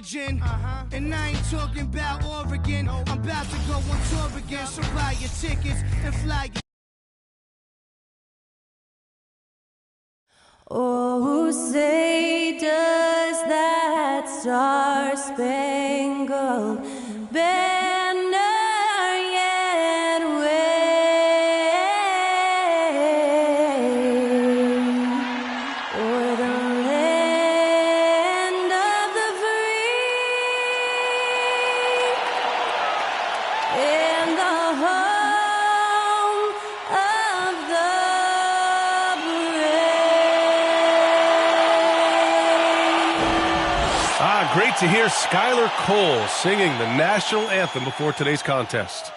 origin. And I ain't talking about Oregon. I'm about to go on tour again. So buy your tickets and fly your... Oh, say does that star-spangled banner yet wave o'er the land of the free and the home of the Great to hear Skylar Cole singing the national anthem before today's contest.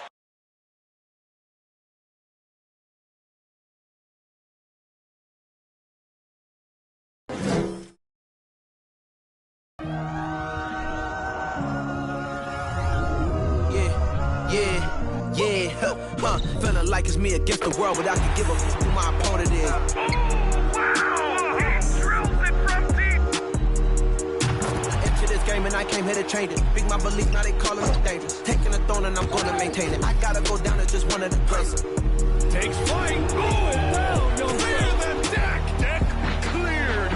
Feeling like it's me against the world, but I can give a f who my opponent is. And I came here to change it. Big my belief, now they calling me dangerous. Taking the throne and I'm gonna maintain it. I gotta go down to just one of the places. Takes flight. Oh, down. You'll clear the deck. Deck cleared.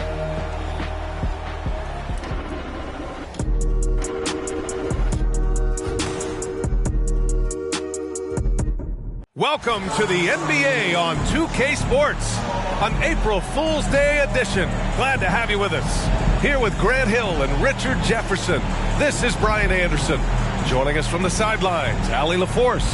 Welcome to the NBA on 2K Sports, an April Fool's Day edition. Glad to have you with us. Here with Grant Hill and Richard Jefferson, this is Brian Anderson. Joining us from the sidelines, Allie LaForce.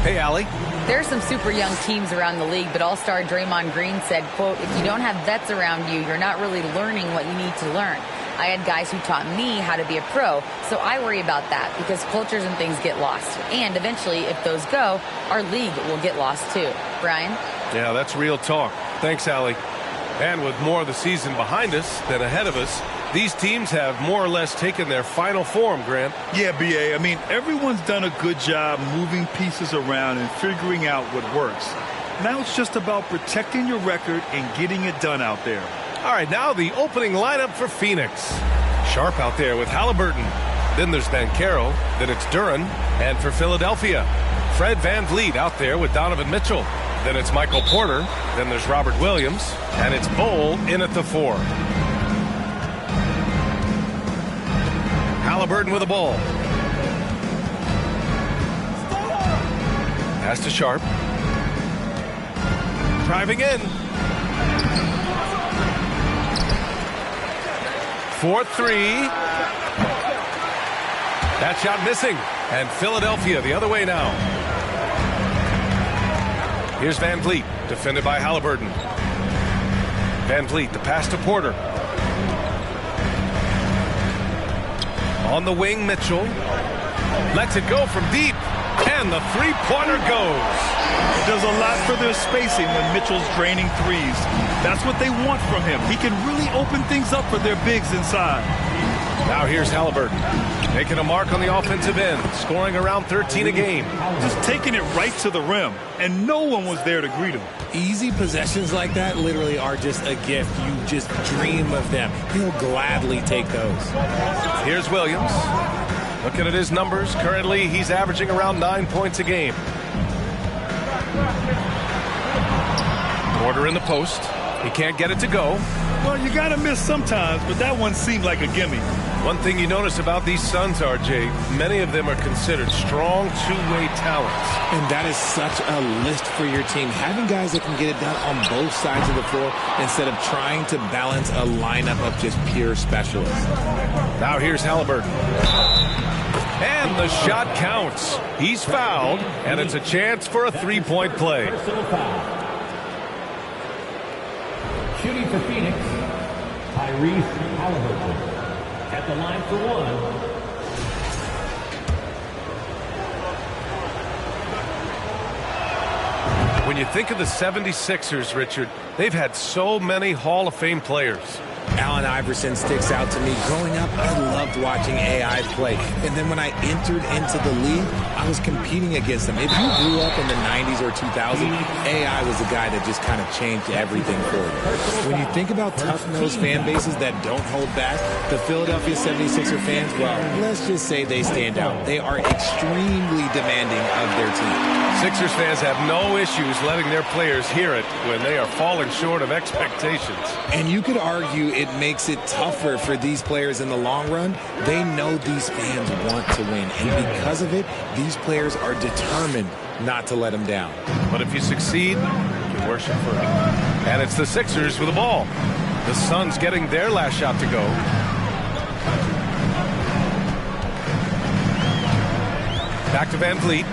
Hey, Allie. There are some super young teams around the league, but All-Star Draymond Green said, quote, if you don't have vets around you, you're not really learning what you need to learn. I had guys who taught me how to be a pro, so I worry about that because cultures and things get lost. And eventually, if those go, our league will get lost too. Brian? Yeah, that's real talk. Thanks, Allie. And with more of the season behind us than ahead of us, these teams have more or less taken their final form, Grant. Yeah, B.A. I mean, everyone's done a good job moving pieces around and figuring out what works. Now it's just about protecting your record and getting it done out there. All right, now the opening lineup for Phoenix. Sharp out there with Halliburton. Then there's Banchero. Then it's Duren. And for Philadelphia, Fred VanVleet out there with Donovan Mitchell. Then it's Michael Porter. Then there's Robert Williams. And it's Bol in at the 4. Halliburton with the ball. Pass to Sharp. Driving in. 4-3. That shot missing. And Philadelphia the other way now. Here's VanVleet, defended by Halliburton. VanVleet, the pass to Porter. On the wing, Mitchell. Lets it go from deep. And the three-pointer goes. It does a lot for their spacing when Mitchell's draining threes. That's what they want from him. He can really open things up for their bigs inside. Now here's Halliburton. Making a mark on the offensive end. Scoring around 13 a game. Just taking it right to the rim. And no one was there to greet him. Easy possessions like that literally are just a gift. You just dream of them. He'll gladly take those. Here's Williams. Looking at his numbers, currently he's averaging around 9 points a game. Porter in the post. He can't get it to go. Well, you got to miss sometimes, but that one seemed like a gimme. One thing you notice about these Suns, RJ, many of them are considered strong two-way talents. And that is such a list for your team. Having guys that can get it done on both sides of the floor instead of trying to balance a lineup of just pure specialists. Now here's Halliburton. And the shot counts. He's fouled, and it's a chance for a three-point play. Shooting for Phoenix, Tyrese Halliburton. At the line for one. When you think of the 76ers, Richard, they've had so many Hall of Fame players. Allen Iverson sticks out to me. Growing up, I loved watching AI play. And then when I entered into the league, I was competing against them. If you grew up in the 90s or 2000s, AI was the guy that just kind of changed everything for you. When you think about tough-nosed fan bases that don't hold back, the Philadelphia 76er fans, well, let's just say they stand out. They are extremely demanding of their team. Sixers fans have no issues letting their players hear it when they are falling short of expectations. And you could argue it makes it tougher for these players in the long run. They know these fans want to win, and because of it, these players are determined not to let them down. But if you succeed, you can worship for it. And it's the Sixers with the ball. The Suns getting their last shot to go. Back to Van Vliet.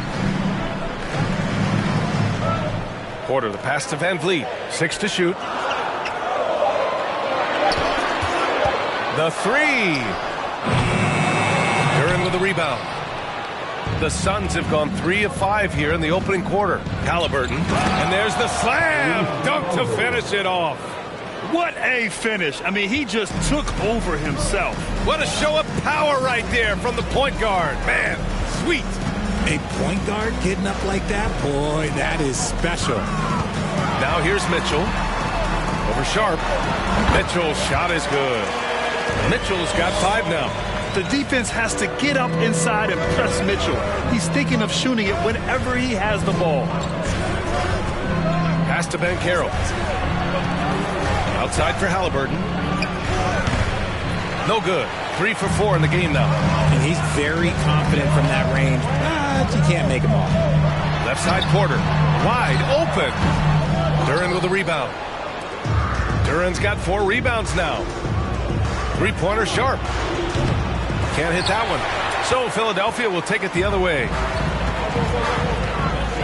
Porter, the pass to Van Vliet. 6 to shoot. The three. Duren with the rebound. The Suns have gone 3 of 5 here in the opening quarter. Halliburton. And there's the slam dunk to finish it off. What a finish. I mean, he just took over himself. What a show of power right there from the point guard. Man, sweet. A point guard getting up like that? Boy, that is special. Now here's Mitchell. Over Sharp. Mitchell's shot is good. Mitchell's got 5 now. The defense has to get up inside and press Mitchell. He's thinking of shooting it whenever he has the ball. Pass to Banchero. Outside for Halliburton. No good. 3 for 4 in the game now. And he's very confident from that range, but you can't make him all. Left side Porter. Wide open. Duren with the rebound. Duren's got 4 rebounds now. 3-pointer Sharp. Can't hit that one. So Philadelphia will take it the other way.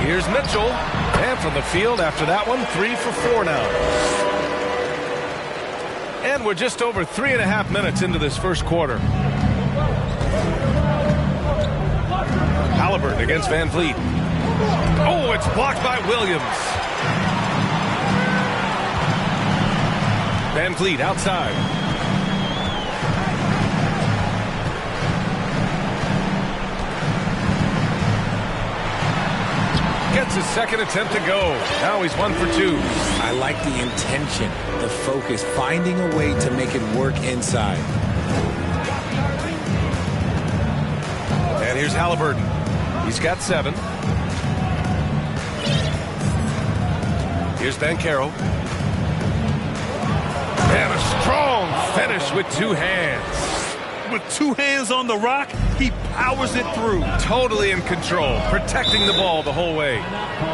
Here's Mitchell. And from the field after that one, 3 for 4 now. And we're just over 3.5 minutes into this first quarter. Halliburton against Van Vliet. Oh, it's blocked by Williams. Van Vliet outside. Gets his second attempt to go. Now he's 1 for 2. I like the intention, the focus, finding a way to make it work inside. And here's Halliburton. He's got 7. Here's Banchero. And a strong finish with 2 hands. With 2 hands on the rock, he powers it through. Totally in control, protecting the ball the whole way.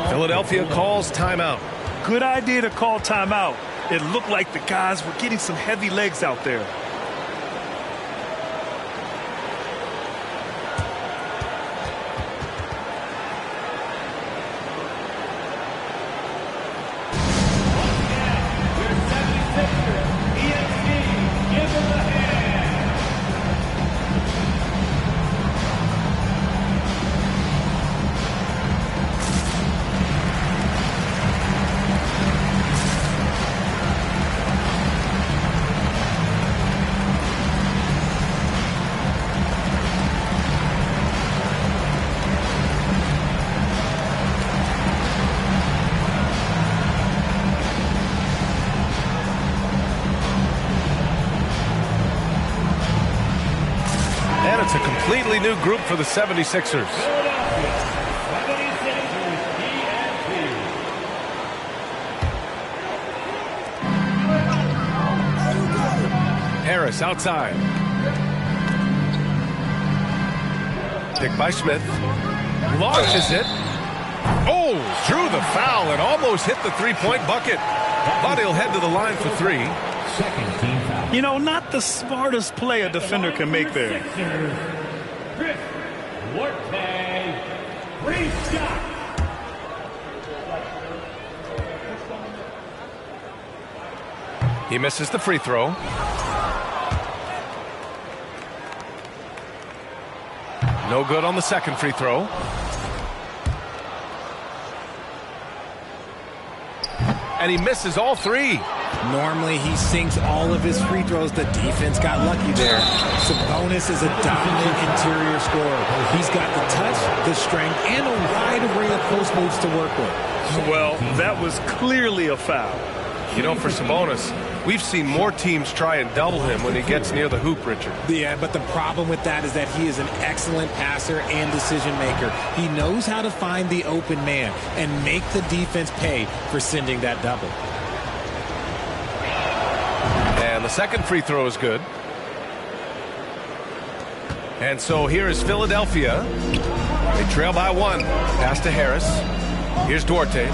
Philadelphia calls timeout. Good idea to call timeout. It looked like the guys were getting some heavy legs out there. It's a completely new group for the 76ers. Harris outside. Picked by Smith. Launches it. Oh, drew the foul and almost hit the 3-point bucket. But he'll head to the line for 3. Second team foul. You know, not the smartest play a defender can make there. Chris Duarte. Free shot. He misses the free throw. No good on the second free throw. And he misses all 3. Normally, he sinks all of his free throws. The defense got lucky there. Sabonis is a dominant interior scorer. He's got the touch, the strength, and a wide array of post moves to work with. Well, that was clearly a foul. You know, for Sabonis, we've seen more teams try and double him when he gets near the hoop, Richard. Yeah, but the problem with that is that he is an excellent passer and decision maker. He knows how to find the open man and make the defense pay for sending that double. And the second free throw is good. And so here is Philadelphia. They trail by 1. Pass to Harris. Here's Duarte.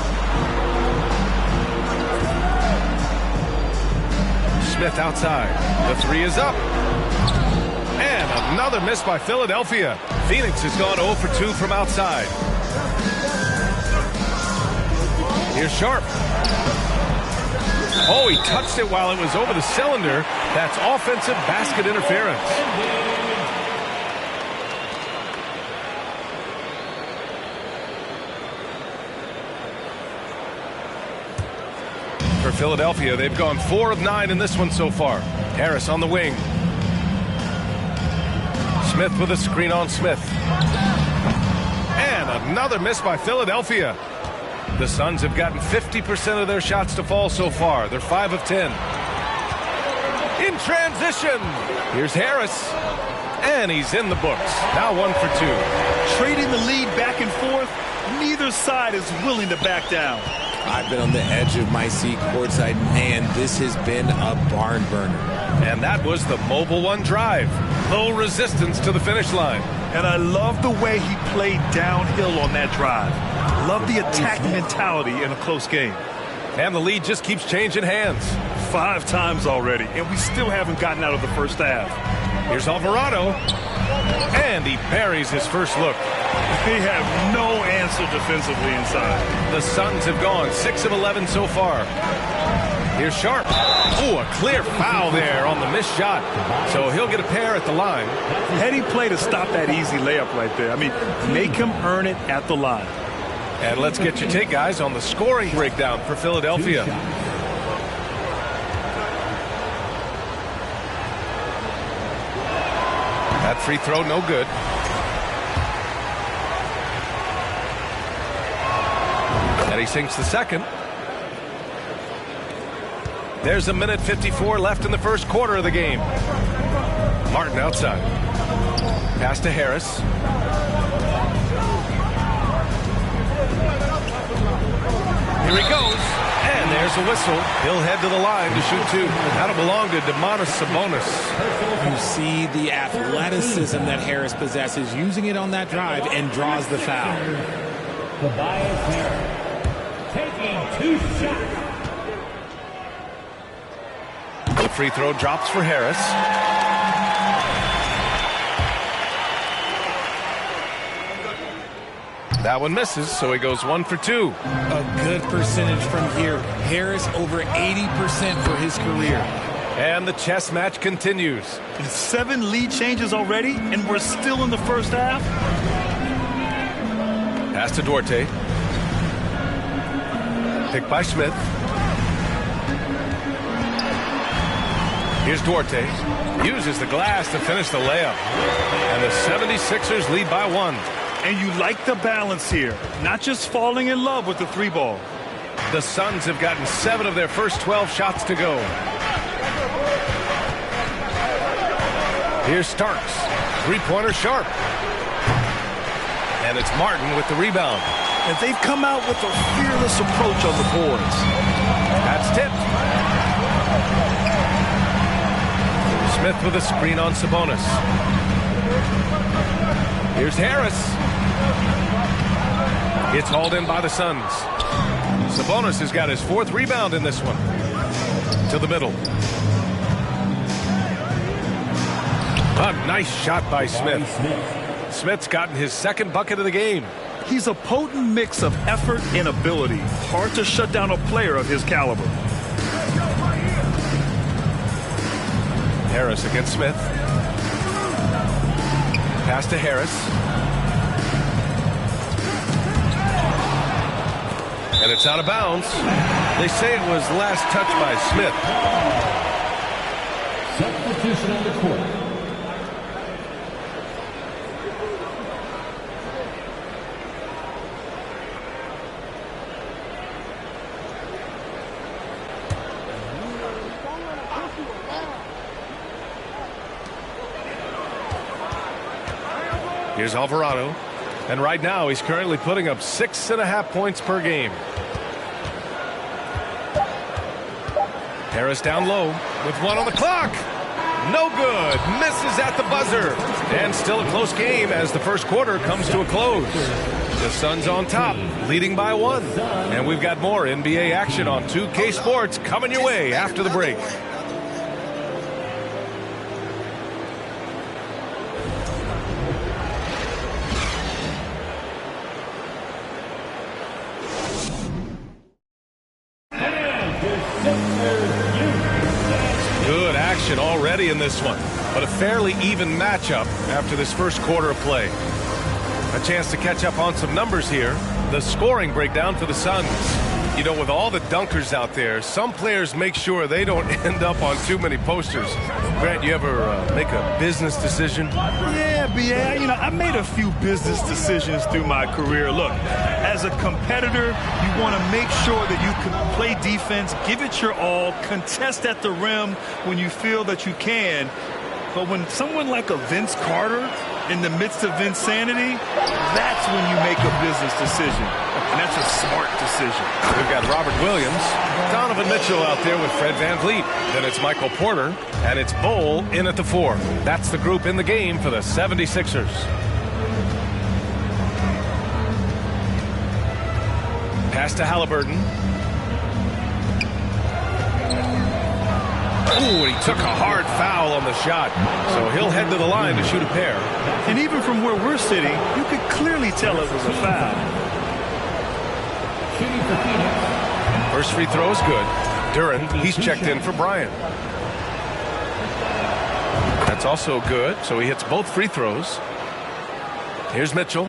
Smith outside. The 3 is up. And another miss by Philadelphia. Phoenix has gone 0 for 2 from outside. Here's Sharp. Oh, he touched it while it was over the cylinder. That's offensive basket interference. For Philadelphia, they've gone 4 of 9 in this one so far. Harris on the wing. Smith with a screen on Smith. And another miss by Philadelphia. The Suns have gotten 50% of their shots to fall so far. They're 5 of 10. In transition, here's Harris. And he's in the books. Now 1 for 2. Trading the lead back and forth, neither side is willing to back down. I've been on the edge of my seat courtside. Man, this has been a barn burner. And that was the Mobile One drive. Low resistance to the finish line. And I love the way he played downhill on that drive. Love the attack mentality in a close game. And the lead just keeps changing hands. 5 times already, and we still haven't gotten out of the first half. Here's Alvarado. And he buries his first look. They have no answer defensively inside. The Suns have gone 6 of 11 so far. Here's Sharp. Oh, a clear foul there on the missed shot. So he'll get a pair at the line. Heady play to stop that easy layup right there. I mean, make him earn it at the line. And let's get your take, guys, on the scoring breakdown for Philadelphia. That free throw, no good. And he sinks the second. There's a minute 54 left in the first quarter of the game. Martin outside. Pass to Harris. Here he goes. And there's a whistle. He'll head to the line to shoot 2. That'll belong to Domantas Sabonis. You see the athleticism that Harris possesses, using it on that drive, and draws the foul. Tobias Harris taking 2 shots. The free throw drops for Harris. That one misses, so he goes 1 for 2. A good percentage from here. Harris over 80% for his career. And the chess match continues. 7 lead changes already, and we're still in the first half. Pass to Duarte. Picked by Smith. Here's Duarte. Uses the glass to finish the layup. And the 76ers lead by 1. And you like the balance here. Not just falling in love with the 3 ball. The Suns have gotten 7 of their first 12 shots to go. Here's Starks. 3-pointer Sharp. And it's Martin with the rebound. And they've come out with a fearless approach on the boards. That's tipped. Smith with a screen on Sabonis. Here's Harris. It's hauled in by the Suns. Sabonis has got his 4th rebound in this one. To the middle. A nice shot by Smith. Smith's gotten his 2nd bucket of the game. He's a potent mix of effort and ability. Hard to shut down a player of his caliber. Harris against Smith. Pass to Harris. And it's out of bounds. They say it was last touched by Smith. Substitution on the court. Here's Alvarado. And right now, he's currently putting up 6.5 points per game. Harris down low with one on the clock. No good. Misses at the buzzer. And still a close game as the first quarter comes to a close. The Suns on top, leading by 1. And we've got more NBA action on 2K Sports coming your way after the break. Good action already in this one, but a fairly even matchup after this first quarter of play. A chance to catch up on some numbers here. The scoring breakdown for the Suns. You know, with all the dunkers out there, some players make sure they don't end up on too many posters. Grant, you ever make a business decision? Yeah, B.A., you know, I made a few business decisions through my career. Look, as a competitor, you want to make sure that you can play defense, give it your all, contest at the rim when you feel that you can. But when someone like a Vince Carter in the midst of insanity, that's when you make a business decision. And that's a smart decision. We've got Robert Williams, Donovan Mitchell out there with Fred VanVleet. Then it's Michael Porter, and it's Bol in at the 4. That's the group in the game for the 76ers. Pass to Halliburton. Ooh, and he took a hard foul on the shot. So he'll head to the line to shoot a pair. And even from where we're sitting, you could clearly tell it was a foul. First free throw is good. Duren, he's checked in for Bryant. That's also good, so he hits both free throws. Here's Mitchell.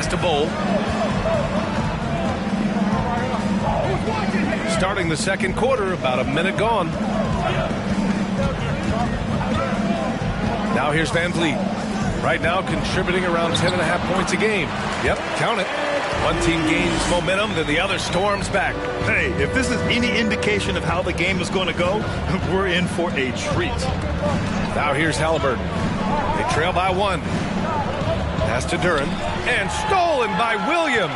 Pass to Bull. Starting the second quarter, about a minute gone. Now here's Van Vliet. Right now contributing around 10.5 points a game. Yep, count it. One team gains momentum, then the other storms back. Hey, if this is any indication of how the game is going to go, we're in for a treat. Now here's Halliburton. They trail by 1. Pass to Duren. And stolen by Williams.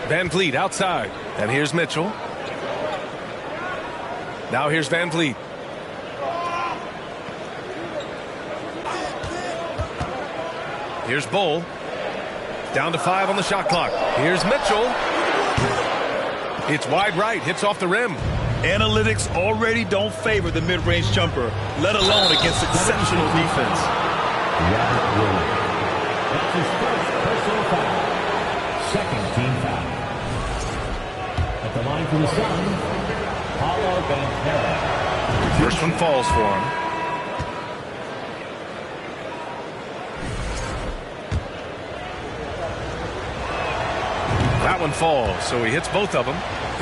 Van Vliet outside. And here's Mitchell. Now here's Van Vliet. Here's Bull. Down to 5 on the shot clock. Here's Mitchell. It's wide right. Hits off the rim. Analytics already don't favor the mid-range jumper, let alone against exceptional defense. Robert Williams. That's his first personal foul. Second team foul. At the line for the Suns, Paolo Banchero. First one falls for him. That one falls, so he hits both of them.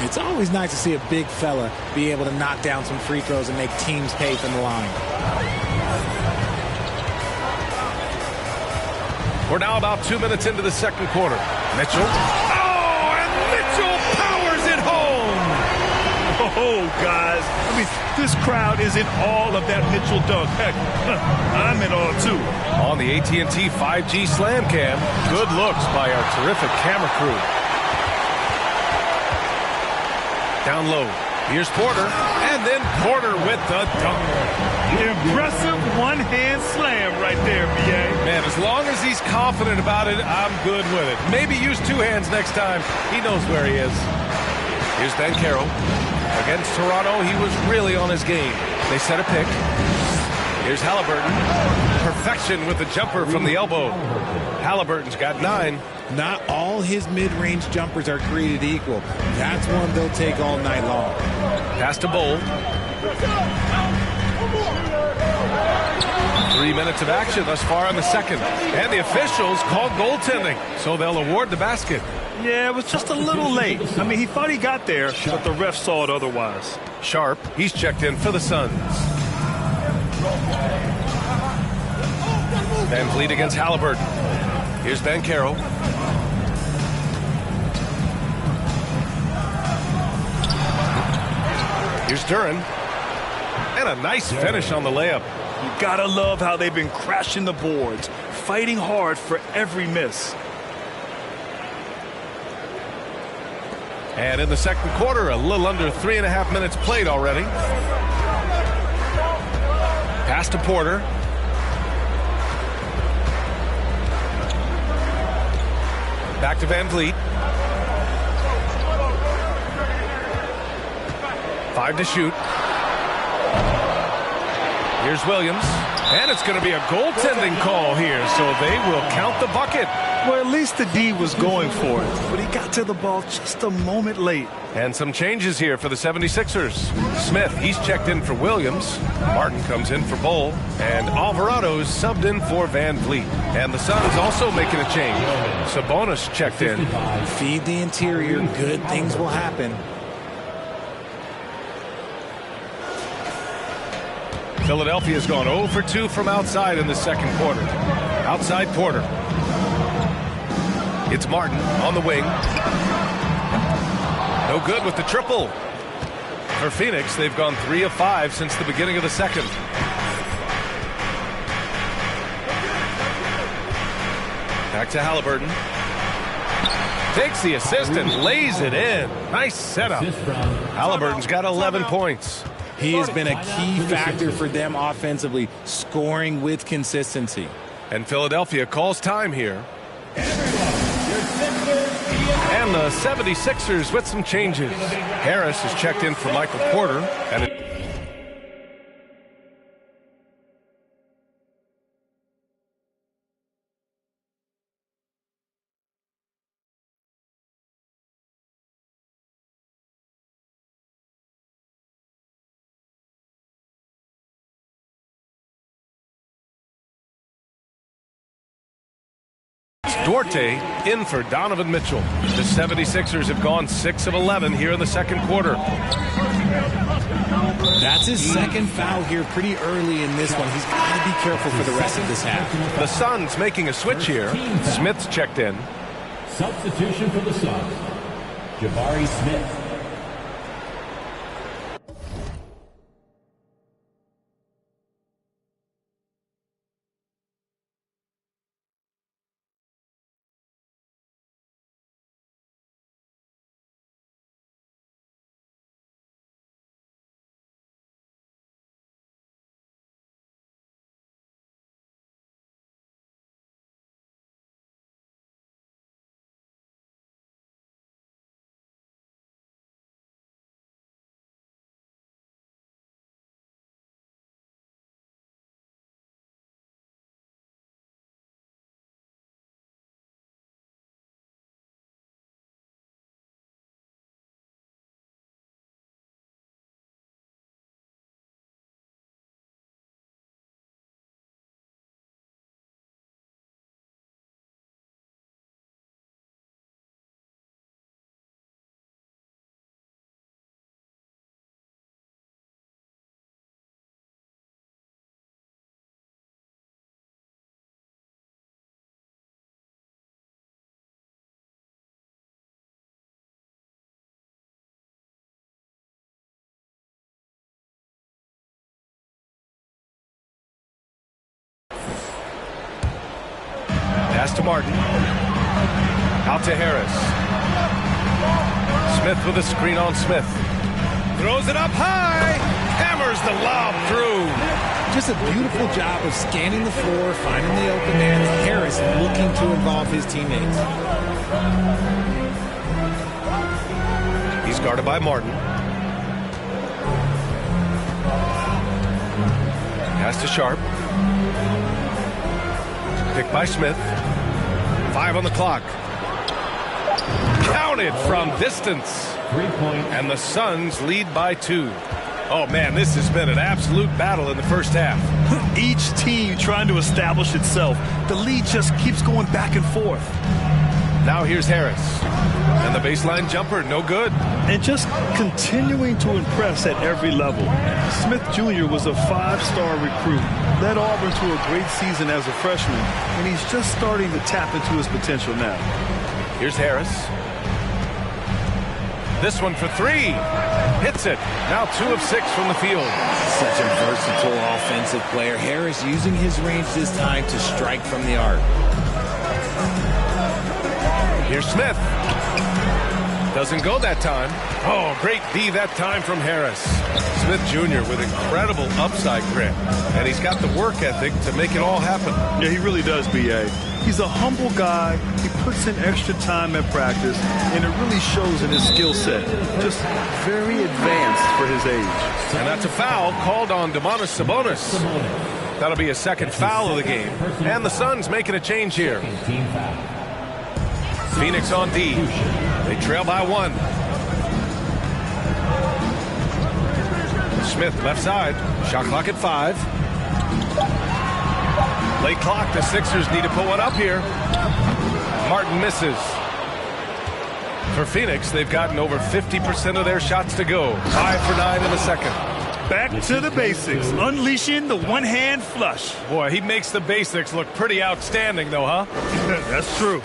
It's always nice to see a big fella be able to knock down some free throws and make teams pay from the line. We're now about 2 minutes into the second quarter. Mitchell. Oh, and Mitchell powers it home. Oh, guys. I mean, this crowd is in awe of that Mitchell dunk. Heck, I'm in awe, too. On the AT&T 5G Slam Cam, good looks by our terrific camera crew. Down low. Here's Porter. And then Porter with the dunk. Impressive one-hand slam right there, B.A. Man, as long as he's confident about it, I'm good with it. Maybe use 2 hands next time. He knows where he is. Here's Banchero. Against Toronto, he was really on his game. They set a pick. Here's Halliburton. Perfection with the jumper from the elbow. Halliburton's got 9. Not all his mid-range jumpers are created equal. That's one they'll take all night long. Pass to Bull. 3 minutes of action thus far in the second. And the officials called goaltending, so they'll award the basket. Yeah, it was just a little late. I mean, he thought he got there, but the ref saw it otherwise. Sharp, he's checked in for the Suns. Van Vliet against Halliburton. Here's Banchero. Here's Duren. And a nice finish on the layup. You gotta love how they've been crashing the boards, fighting hard for every miss. And in the second quarter, a little under 3.5 minutes played already. Pass to Porter. Back to Van Vliet. 5 to shoot. Here's Williams. And it's going to be a goaltending call here, so they will count the bucket. Well, at least the D was going for it, but he got to the ball just a moment late. And some changes here for the 76ers. Smith, he's checked in for Williams. Martin comes in for Bull. And Alvarado's subbed in for Van Vliet. And the Suns also making a change. Sabonis checked in. Feed the interior, good things will happen. Philadelphia's gone 0 for 2 from outside in the second quarter. Outside Porter. It's Martin on the wing. No good with the triple. For Phoenix, they've gone 3 of 5 since the beginning of the second. Back to Halliburton. Takes the assist and lays it in. Nice setup. Halliburton's got 11 points. He has been a key factor for them offensively, scoring with consistency. And Philadelphia calls time here. And the 76ers with some changes. Harris has checked in for Michael Porter. And Duarte in for Donovan Mitchell. The 76ers have gone 6 of 11 here in the second quarter. That's his second foul here pretty early in this one. He's got to be careful for the rest of this half. The Suns making a switch here. Smith's checked in. Substitution for the Suns, Jabari Smith. Pass to Martin. Out to Harris. Smith with a screen on Smith. Throws it up high. Hammers the lob through. Just a beautiful job of scanning the floor, finding the open man. Harris looking to involve his teammates. He's guarded by Martin. Pass to Sharp. Picked by Smith. 5 on the clock. Counted from distance. 3-point. And the Suns lead by 2. Oh, man, this has been an absolute battle in the first half. Each team trying to establish itself. The lead just keeps going back and forth. Now here's Harris. And the baseline jumper, no good. And just continuing to impress at every level. Smith Jr. was a 5-star recruit. Led Auburn to a great season as a freshman. And he's just starting to tap into his potential now. Here's Harris. This one for 3. Hits it. Now 2 of 6 from the field. Such a versatile offensive player. Harris using his range this time to strike from the arc. Here's Smith. Doesn't go that time. Oh, great D that time from Harris. Smith Jr. with incredible upside grit. And he's got the work ethic to make it all happen. Yeah, he really does, B.A. He's a humble guy. He puts in extra time at practice, and it really shows in his skill set. Just very advanced for his age. And that's a foul called on Domantas Sabonis. That'll be a second foul of the game. And the Suns making a change here. Team foul. Phoenix on D. They trail by 1. Smith left side. Shot clock at 5. Late clock. The Sixers need to put one up here. Martin misses. For Phoenix, they've gotten over 50% of their shots to go. 5 for 9 in the second. Back to the basics. Unleashing the one-hand flush. Boy, he makes the basics look pretty outstanding, though, huh? That's true.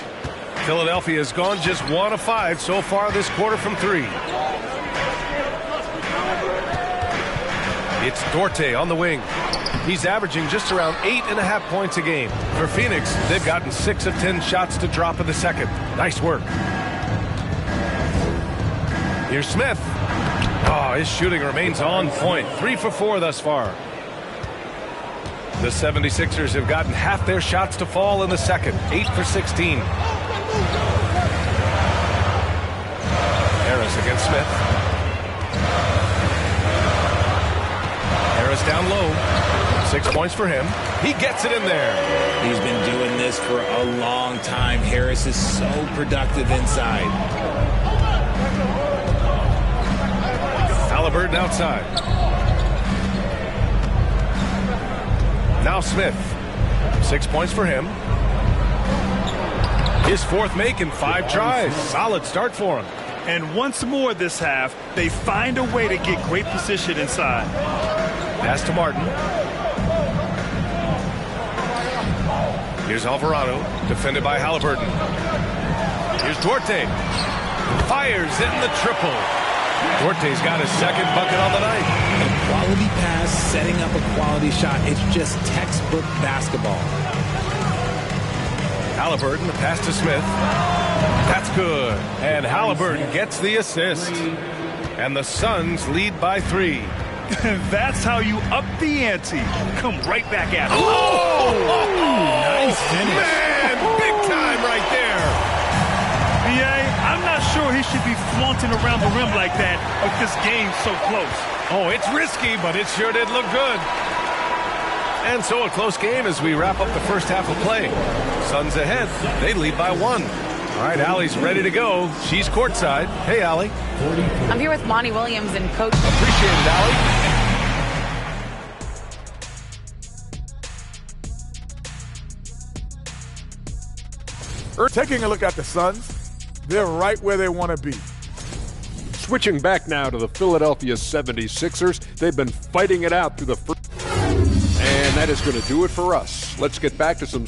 Philadelphia has gone just 1 of 5 so far this quarter from 3. It's Duarte on the wing. He's averaging just around 8.5 points a game. For Phoenix, they've gotten 6 of 10 shots to drop in the second. Nice work. Here's Smith. Oh, his shooting remains on point. 3 for 4 thus far. The 76ers have gotten half their shots to fall in the second. 8 for 16. Harris against Smith. Harris down low. 6 points for him. He gets it in there. He's been doing this for a long time. Harris is so productive inside. Halliburton outside. Now Smith. 6 points for him. His fourth make in 5 tries. Solid start for him. And once more this half, they find a way to get great position inside. Pass to Martin. Here's Alvarado, defended by Halliburton. Here's Duarte. Fires in the triple. Duarte's got his second bucket on the night. A quality pass, setting up a quality shot. It's just textbook basketball. Halliburton, the pass to Smith. That's good. And Halliburton gets the assist. And the Suns lead by 3. That's how you up the ante. Come right back at it. Nice finish. Man, big time right there. B.A., I'm not sure he should be flaunting around the rim like that with this game so close. Oh, it's risky, but it sure did look good. And so a close game as we wrap up the first half of play. Suns ahead. They lead by 1. All right, Allie's ready to go. She's courtside. Hey, Allie. I'm here with Monty Williams and Coach. Appreciate it, Allie. Taking a look at the Suns, they're right where they want to be. Switching back now to the Philadelphia 76ers. They've been fighting it out through the first. And that is going to do it for us. Let's get back to some.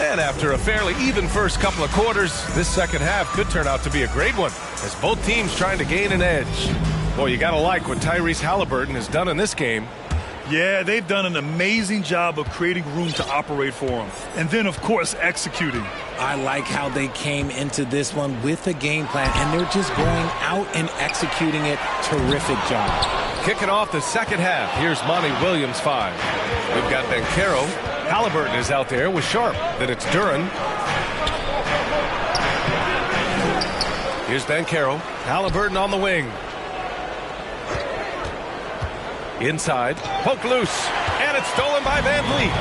And after a fairly even first couple of quarters, this second half could turn out to be a great one as both teams trying to gain an edge. Boy, you got to like what Tyrese Halliburton has done in this game. Yeah, they've done an amazing job of creating room to operate for him. And then, of course, executing. I like how they came into this one with a game plan, and they're just going out and executing it. Terrific job. Kicking off the second half, here's Monty Williams 5. We've got Banchero. Halliburton is out there with Sharp. Then it's Duren. Here's Banchero. Halliburton on the wing. Inside. Poke loose. And it's stolen by Van Vliet.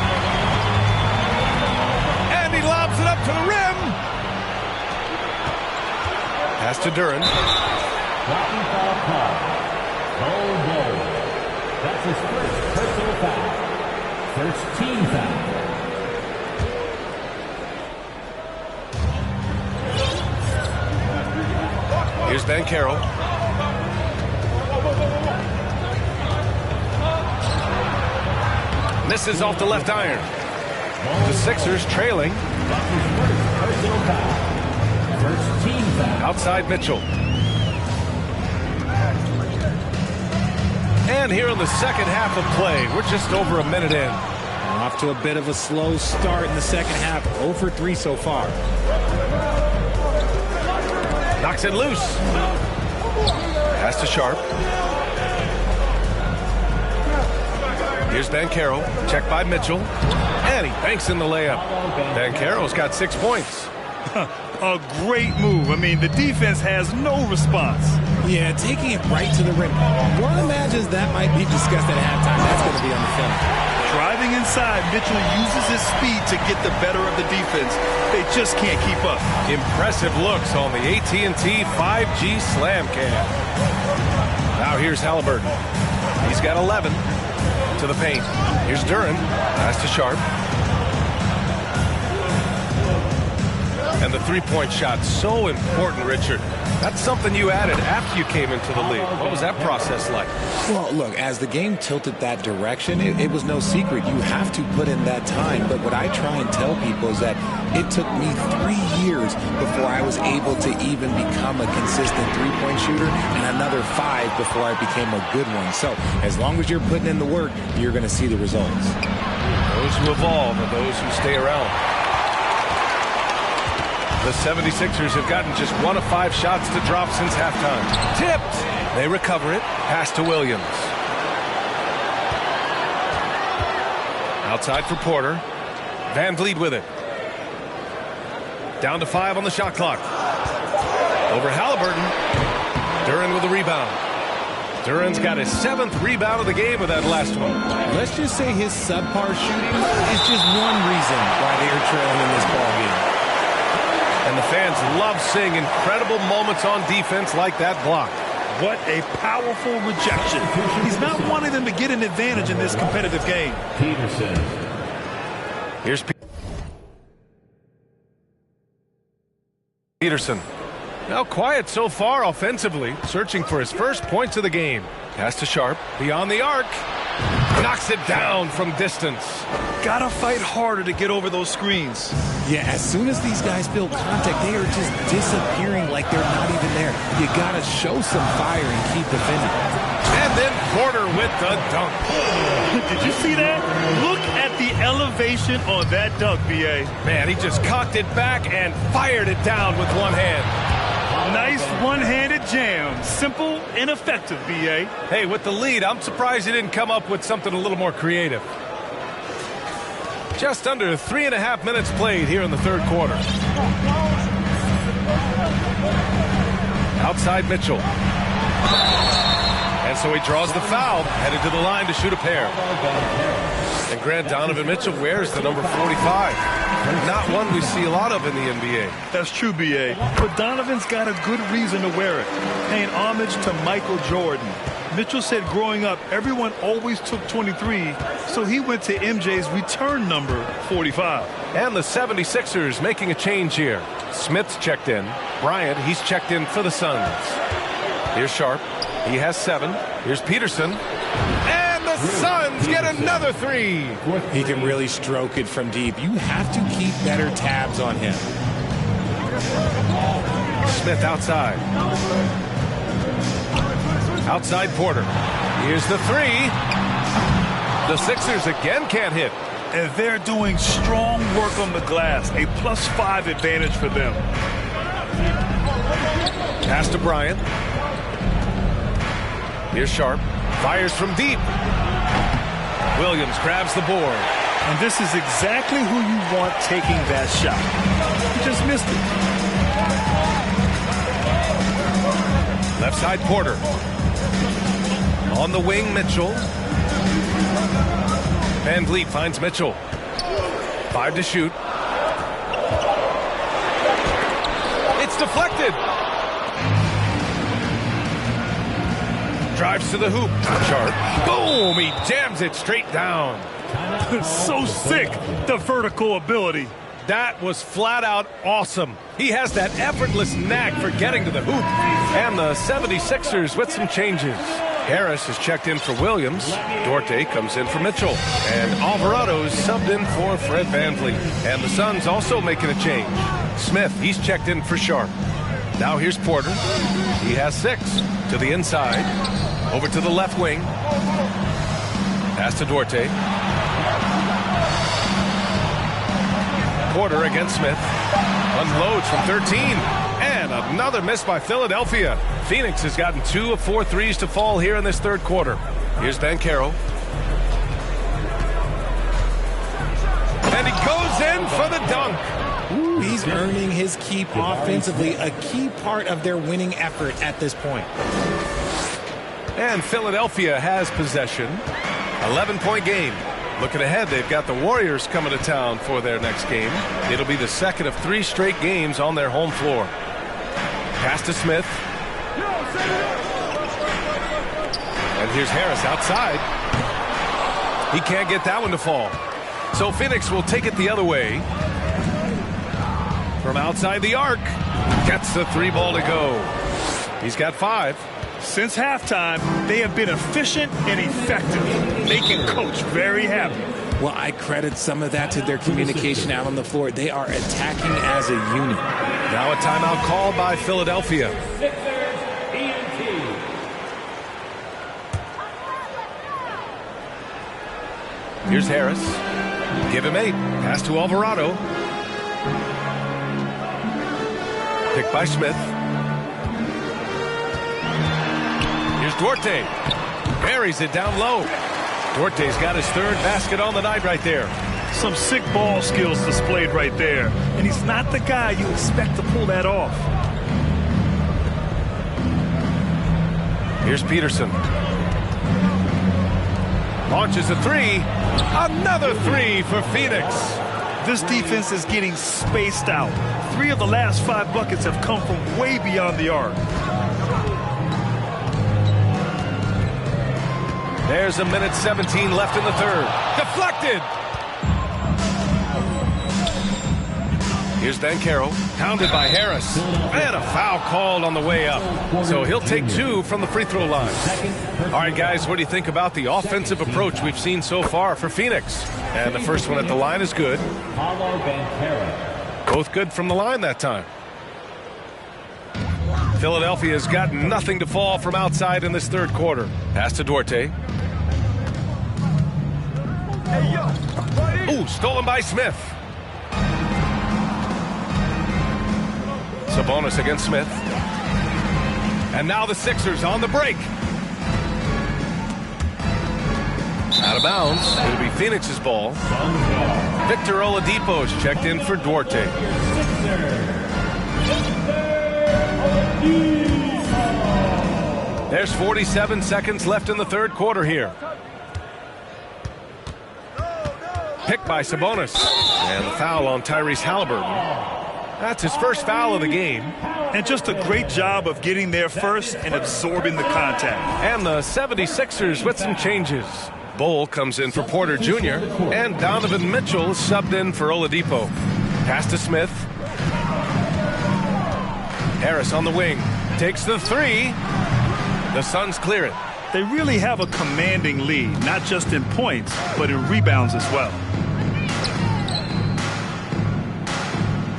And he lobs it up to the rim. Pass to Duren. Blocking foul call. Cole Bowl. That's his first personal foul. First team foul. Here's Banchero. Misses off the left iron. The Sixers trailing. Personal foul. First team foul. Outside Mitchell. And here in the second half of play, we're just over a minute in. Off to a bit of a slow start in the second half. 0 for 3 so far. Knocks it loose. Pass to Sharp. Here's Banchero. Checked by Mitchell. And he banks in the layup. Banchero's got 6 points. A great move. I mean, the defense has no response. Yeah, taking it right to the rim. One imagines that might be discussed at halftime. That's going to be on the film. Driving inside, Mitchell uses his speed to get the better of the defense. They just can't keep up. Impressive looks on the AT&T 5G Slam Cam. Now here's Halliburton. He's got 11 to the paint. Here's Duren. Pass to Sharp. And the three-point shot, so important, Richard. That's something you added after you came into the league. What was that process like? Well, look, as the game tilted that direction, it was no secret. You have to put in that time. But what I try and tell people is that it took me 3 years before I was able to even become a consistent three-point shooter, and another 5 before I became a good one. So as long as you're putting in the work, you're going to see the results. Those who evolve are those who stay around. The 76ers have gotten just 1 of 5 shots to drop since halftime. Tipped! They recover it. Pass to Williams. Outside for Porter. Van Vliet with it. Down to 5 on the shot clock. Over Halliburton. Duren with the rebound. Duren's got his 7th rebound of the game with that last one. Let's just say his subpar shooting is just one reason why they are trailing in this ballgame. And the fans love seeing incredible moments on defense like that block. What a powerful rejection. He's not wanting them to get an advantage in this competitive game. Peterson. Here's Peterson. Now quiet so far offensively, searching for his first points of the game. Pass to Sharp, beyond the arc. Knocks it down from distance. Gotta fight harder to get over those screens. Yeah, as soon as these guys feel contact, they are just disappearing like they're not even there. You gotta show some fire and keep defending. And then Porter with the dunk. Did you see that? Look at the elevation on that dunk, B.A. Man, he just cocked it back and fired it down with one hand. Nice one-handed jam. Simple and effective, B.A. Hey, with the lead, I'm surprised he didn't come up with something a little more creative. Just under 3.5 minutes played here in the third quarter. Outside Mitchell. And so he draws the foul, headed to the line to shoot a pair. And Grant, Donovan Mitchell wears the number 45. Not one we see a lot of in the NBA. That's true, B.A. But Donovan's got a good reason to wear it. Paying homage to Michael Jordan. Mitchell said growing up, everyone always took 23, so he went to MJ's return number, 45. And the 76ers making a change here. Smith's checked in. Bryant, he's checked in for the Suns. Here's Sharp. He has 7. Here's Peterson. And the Suns get another 3. He can really stroke it from deep. You have to keep better tabs on him. Smith outside. Outside Porter. Here's the 3. The Sixers again can't hit. And they're doing strong work on the glass. A +5 advantage for them. Pass to Bryant. Here's Sharp. Fires from deep. Williams grabs the board. And this is exactly who you want taking that shot. He just missed it. Left side Porter. On the wing, Mitchell. Van Vliet finds Mitchell. 5 to shoot. It's deflected. Drives to the hoop. Sharp. Boom! He jams it straight down. So sick, the vertical ability. That was flat out awesome. He has that effortless knack for getting to the hoop. And the 76ers with some changes. Harris is checked in for Williams. Duarte comes in for Mitchell. And Alvarado's subbed in for Fred VanVleet. And the Suns also making a change. Smith, he's checked in for Sharp. Now here's Porter. He has 6 to the inside. Over to the left wing. Pass to Duarte. Porter against Smith. Unloads from 13. And another miss by Philadelphia. Phoenix has gotten 2 of 4 threes to fall here in this third quarter. Here's Banchero. And he goes in for the dunk. Ooh, he's earning his keep offensively, a key part of their winning effort at this point. And Philadelphia has possession. 11-point game. Looking ahead, they've got the Warriors coming to town for their next game. It'll be the second of 3 straight games on their home floor. Pass to Smith. And here's Harris outside. He can't get that one to fall. So Phoenix will take it the other way. From outside the arc. Gets the 3 ball to go. He's got 5. Since halftime, they have been efficient and effective, making Coach very happy. Well, I credit some of that to their communication out on the floor. They are attacking as a unit. Now a timeout call by Philadelphia. Here's Harris. Give him 8. Pass to Alvarado. Picked by Smith. Here's Duarte. Buries it down low. Duarte's got his 3rd basket on the night right there. Some sick ball skills displayed right there. And he's not the guy you expect to pull that off. Here's Peterson. Launches a 3. Another 3 for Phoenix. This defense is getting spaced out. 3 of the last 5 buckets have come from way beyond the arc. There's a minute 17 left in the third. Deflected. Here's Banchero, pounded by Harris. And a foul called on the way up. So he'll take 2 from the free throw line. All right, guys, what do you think about the offensive approach we've seen so far for Phoenix? And the first one at the line is good. Both good from the line that time. Philadelphia's got nothing to fall from outside in this third quarter. Pass to Duarte. Ooh, stolen by Smith. Sabonis against Smith. And now the Sixers on the break. Out of bounds. It'll be Phoenix's ball. Victor Oladipo's checked in for Duarte. There's 47 seconds left in the third quarter here. Picked by Sabonis. And the foul on Tyrese Halliburton. That's his first foul of the game. And just a great job of getting there first and absorbing the contact. And the 76ers with some changes. Bol comes in for Porter Jr. And Donovan Mitchell subbed in for Oladipo. Pass to Smith. Harris on the wing. Takes the 3. The Suns clear it. They really have a commanding lead, not just in points, but in rebounds as well.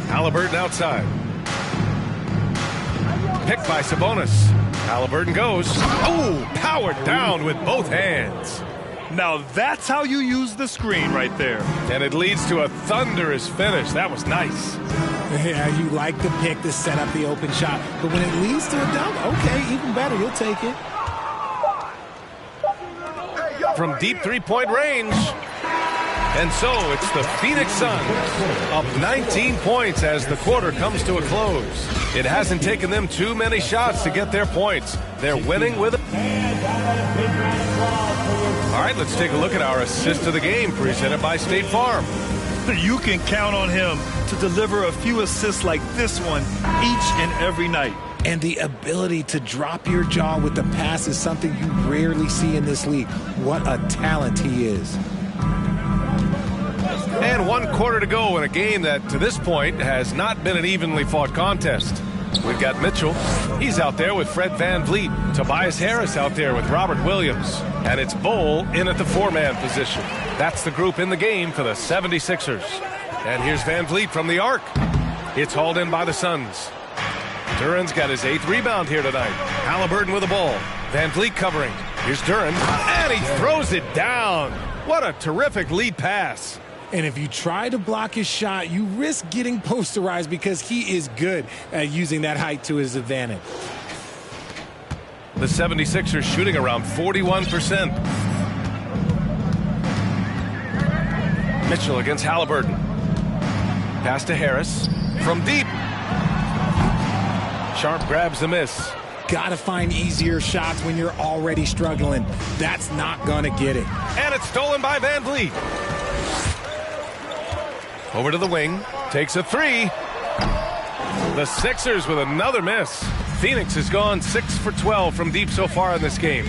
Halliburton outside. Picked by Sabonis. Halliburton goes. Oh, powered down with both hands. Now that's how you use the screen right there. And it leads to a thunderous finish. That was nice. Yeah, you like the pick to set up the open shot. But when it leads to a dunk, okay, even better. You'll take it. From deep three-point range. And so it's the Phoenix Suns up 19 points as the quarter comes to a close. It hasn't taken them too many shots to get their points. They're winning with it. All right, let's take a look at our assist of the game presented by State Farm. You can count on him to deliver a few assists like this one each and every night. And the ability to drop your jaw with the pass is something you rarely see in this league. What a talent he is. And 1 quarter to go in a game that, to this point, has not been an evenly fought contest. We've got Mitchell. He's out there with Fred VanVleet. Tobias Harris out there with Robert Williams. And it's Bol in at the 4-man position. That's the group in the game for the 76ers. And here's VanVleet from the arc. It's hauled in by the Suns. Duran's got his 8th rebound here tonight. Halliburton with the ball. VanVleet covering. Here's Duran. And he throws it down. What a terrific lead pass. And if you try to block his shot, you risk getting posterized because he is good at using that height to his advantage. The 76ers shooting around 41%. Mitchell against Halliburton. Pass to Harris. From deep. Sharp grabs the miss. Gotta find easier shots when you're already struggling. That's not gonna get it. And it's stolen by VanVleet. Over to the wing. Takes a 3. The Sixers with another miss. Phoenix has gone 6 for 12 from deep so far in this game.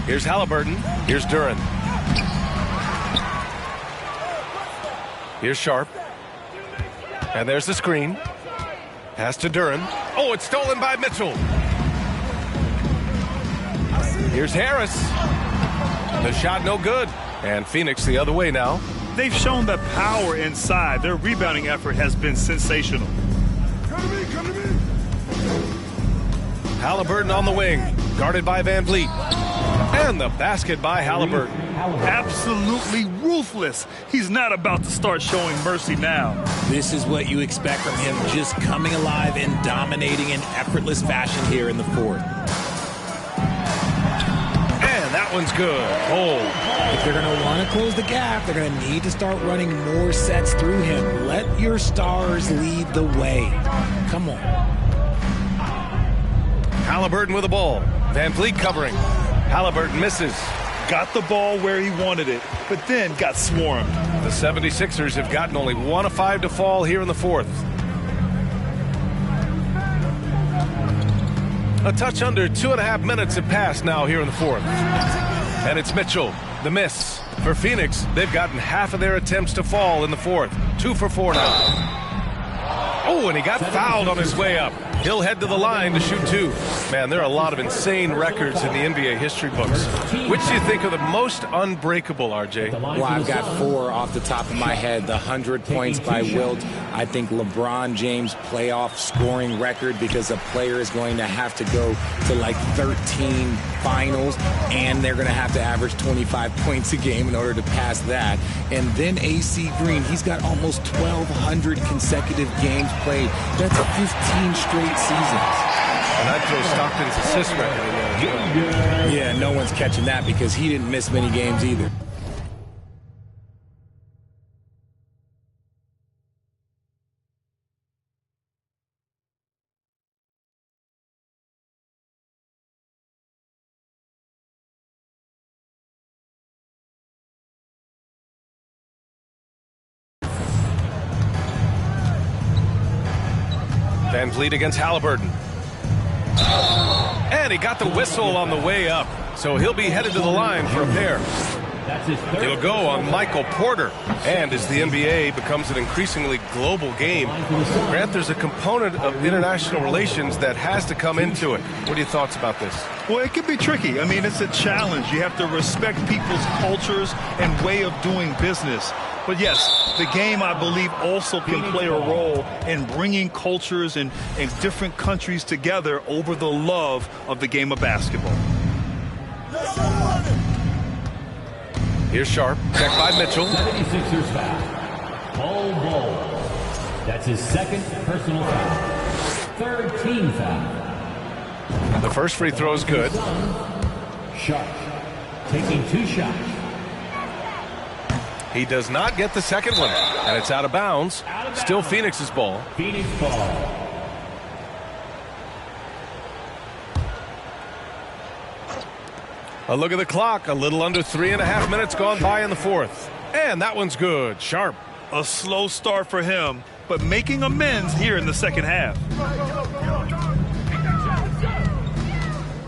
Here's Halliburton. Here's Duran. Here's Sharp. And there's the screen. Pass to Duran. Oh, it's stolen by Mitchell. Here's Harris. The shot no good. And Phoenix the other way now. They've shown the power inside. Their rebounding effort has been sensational. Halliburton on the wing. Guarded by VanVleet. And the basket by Halliburton. Absolutely ruthless. He's not about to start showing mercy now. This is what you expect from him, just coming alive and dominating in effortless fashion here in the fourth. And that one's good. Oh. If they're going to want to close the gap, they're going to need to start running more sets through him. Let your stars lead the way. Come on. Halliburton with the ball. VanVleet covering. Halliburton misses. Got the ball where he wanted it, but then got swarmed. The 76ers have gotten only 1 of 5 to fall here in the fourth. A touch under 2.5 minutes have passed now here in the fourth. And it's Mitchell, the miss. For Phoenix, they've gotten half of their attempts to fall in the fourth. 2 for 4 now. Oh, and he got fouled on his way up. He'll head to the line to shoot 2. Man, there are a lot of insane records in the NBA history books. Which do you think are the most unbreakable, RJ? Well, I've got 4 off the top of my head. The 100 points by Wilt. I think LeBron James playoff scoring record, because a player is going to have to go to like 13 finals, and they're going to have to average 25 points a game in order to pass that. And then AC Green, he's got almost 1,200 consecutive games played. That's 15 straight seasons. And I'd throw Stockton's assist record in there. Yeah, no one's catching that because he didn't miss many games either. Van Vliet against Halliburton. And he got the whistle on the way up. So he'll be headed to the line for a pair. He'll go on Michael Porter. And as the NBA becomes an increasingly global game, Grant, there's a component of international relations that has to come into it. What are your thoughts about this? Well, it can be tricky. I mean, it's a challenge. You have to respect people's cultures and way of doing business. But yes, the game, I believe, also can play a role in bringing cultures and different countries together over the love of the game of basketball. Here's Sharp, checked by Mitchell. 76ers foul. Ball. That's his second personal foul. Third team foul. The first free throw is good. Sharp taking 2 shots. He does not get the second one, and it's out of bounds. Still Phoenix's ball. Phoenix ball. A look at the clock. A little under 3.5 minutes gone by in the fourth. And that one's good. Sharp. A slow start for him, but making amends here in the second half.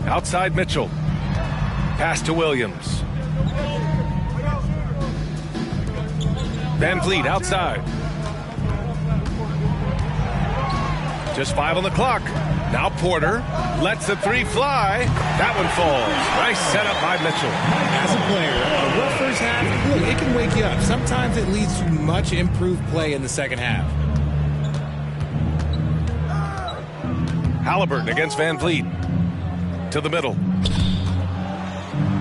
Outside Mitchell. Pass to Williams. Van Vliet outside. Just 5 on the clock. Now Porter lets the 3 fly. That one falls. Nice setup by Mitchell. As a player, a rough first half, look, it can wake you up. Sometimes it leads to much improved play in the second half. Halliburton against Van Vliet. To the middle.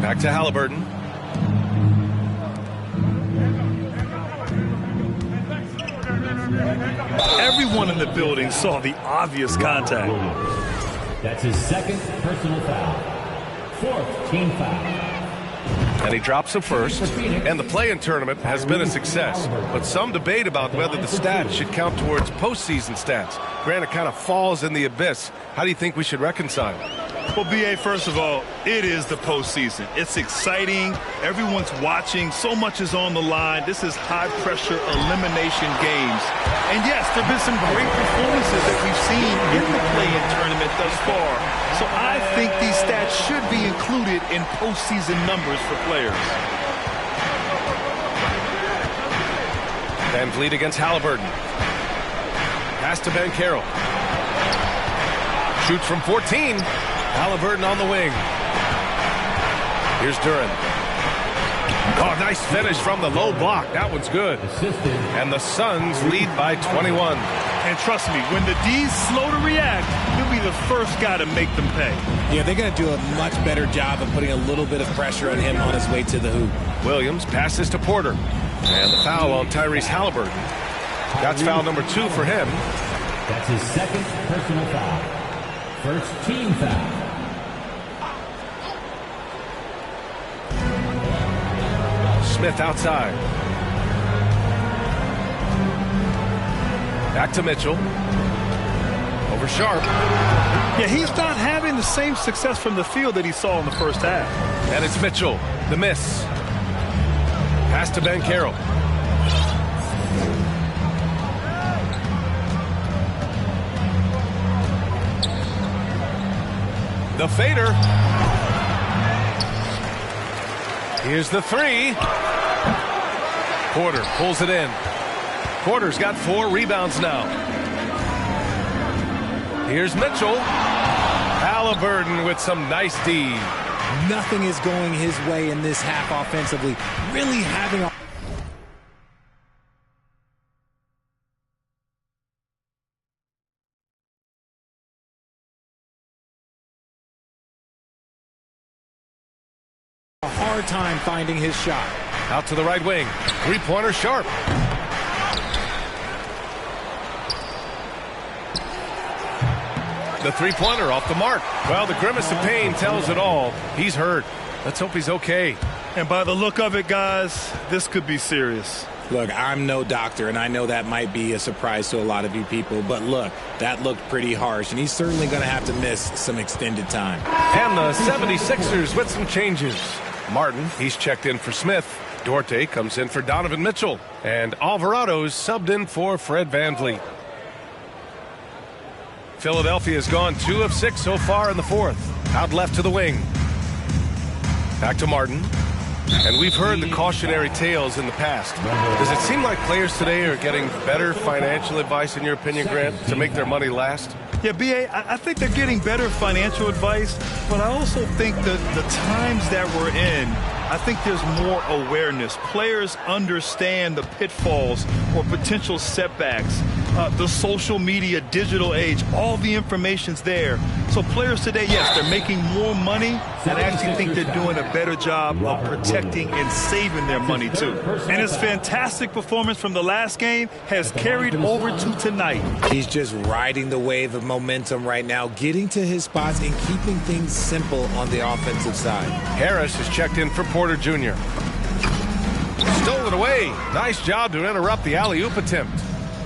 Back to Halliburton. Everyone in the building saw the obvious contact. That's his second personal foul. Fourth team foul. And he drops a first. And the play-in tournament has been a success. But some debate about whether the stats should count towards postseason stats. Grant, it kind of falls in the abyss. How do you think we should reconcile? Well, B.A., first of all, it is the postseason. It's exciting. Everyone's watching. So much is on the line. This is high-pressure elimination games. And, yes, there have been some great performances that we've seen in the play-in tournament thus far. So I think these stats should be included in postseason numbers for players. Van Vliet against Halliburton. Pass to Banchero. Shoots from 14. Halliburton on the wing. Here's Duren. Oh, nice finish from the low block. That one's good. And the Suns lead by 21. And trust me, when the D's slow to react, he'll be the first guy to make them pay. Yeah, they're going to do a much better job of putting a little bit of pressure on him on his way to the hoop. Williams passes to Porter. And the foul on Tyrese Halliburton. That's foul number 2 for him. That's his second personal foul. First team foul. Smith outside. Back to Mitchell. Over Sharp. Yeah, he's not having the same success from the field that he saw in the first half. And it's Mitchell. The miss. Pass to Banchero. The fader. Here's the three. Porter pulls it in. Porter's got 4 rebounds now. Here's Mitchell. Halliburton with some nice D. Nothing is going his way in this half offensively. Really having a hard time finding his shot. Out to the right wing. Three-pointer Sharp. The three-pointer off the mark. Well, the grimace of pain tells it all. He's hurt. Let's hope he's okay. And by the look of it, guys, this could be serious. Look, I'm no doctor, and I know that might be a surprise to a lot of you people, but look, that looked pretty harsh, and he's certainly going to have to miss some extended time. And the 76ers with some changes. Martin, he's checked in for Smith. Duarte comes in for Donovan Mitchell. And Alvarado's subbed in for Fred VanVleet. Philadelphia's gone 2 of 6 so far in the fourth. Out left to the wing. Back to Martin. And we've heard the cautionary tales in the past. Does it seem like players today are getting better financial advice, in your opinion, Grant, to make their money last? Yeah, B.A., I think they're getting better financial advice, but I also think that the times that we're in, I think there's more awareness. Players understand the pitfalls or potential setbacks. The social media, digital age, all the information's there. So players today, yes, they're making more money, and I actually think they're doing a better job of protecting and saving their money, too. And his fantastic performance from the last game has carried over to tonight. He's just riding the wave of momentum right now, getting to his spots and keeping things simple on the offensive side. Harris has checked in for Porter Jr. Stole it away. Nice job to interrupt the alley-oop attempt.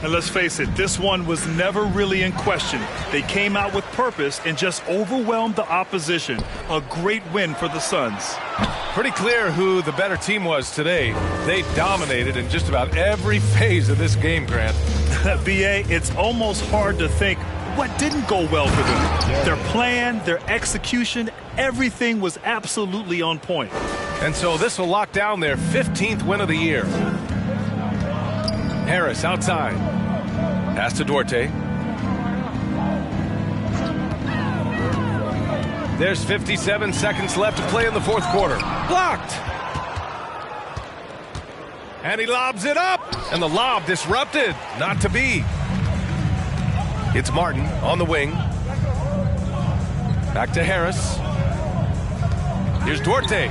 And let's face it, this one was never really in question. They came out with purpose and just overwhelmed the opposition. A great win for the Suns. Pretty clear who the better team was today. They dominated in just about every phase of this game, Grant. B.A., it's almost hard to think what didn't go well for them. Their plan, their execution, everything was absolutely on point. And so this will lock down their 15th win of the year. Harris outside. Pass to Duarte. There's 57 seconds left to play in the fourth quarter. Blocked. And he lobs it up. And the lob disrupted. Not to be. It's Martin on the wing. Back to Harris. Here's Duarte.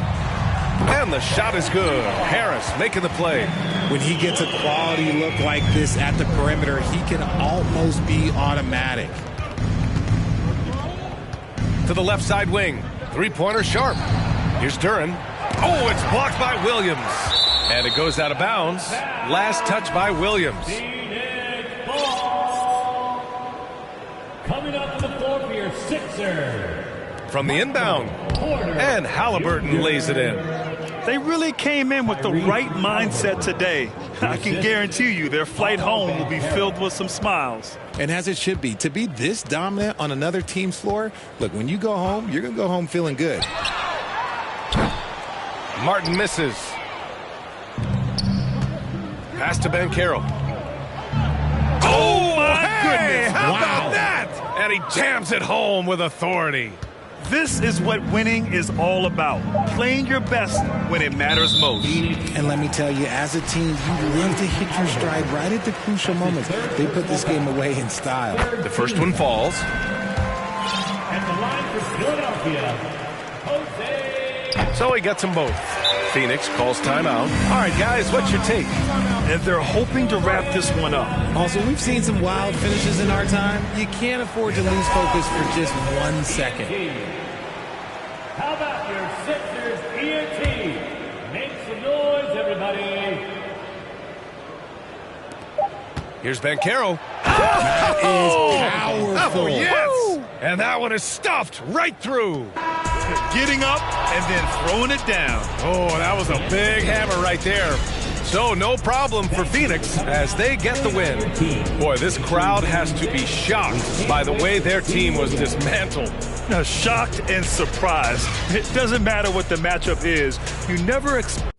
And the shot is good. Harris making the play. When he gets a quality look like this at the perimeter, he can almost be automatic. To the left side wing. Three-pointer Sharp. Here's Duren. Oh, it's blocked by Williams. And it goes out of bounds. Last touch by Williams. Coming up to the floor for your Sixers. From the inbound. And Halliburton lays it in. They really came in with the right mindset today. I can guarantee you their flight home will be filled with some smiles. And as it should be. To be this dominant on another team's floor, look, when you go home, you're going to go home feeling good. Martin misses. Pass to Banchero. Oh, my goodness. How about that? And he jams it home with authority. This is what winning is all about. Playing your best when it matters most. And let me tell you, as a team, you love to hit your stride right at the crucial moments. They put this game away in style. The first one falls. At the line for Philadelphia, Jose. So he gets them both. Phoenix calls timeout. All right, guys, what's your take? And they're hoping to wrap this one up. Also, we've seen some wild finishes in our time. You can't afford to lose focus for just 1 second. How about your Sixers ENT? Make some noise, everybody. Here's Banchero. That is powerful. Oh, yes. And that one is stuffed right through. Getting up and then throwing it down. Oh, that was a big hammer right there. So no problem for Phoenix as they get the win. Boy, this crowd has to be shocked by the way their team was dismantled. shocked and surprised. It doesn't matter what the matchup is. You never expect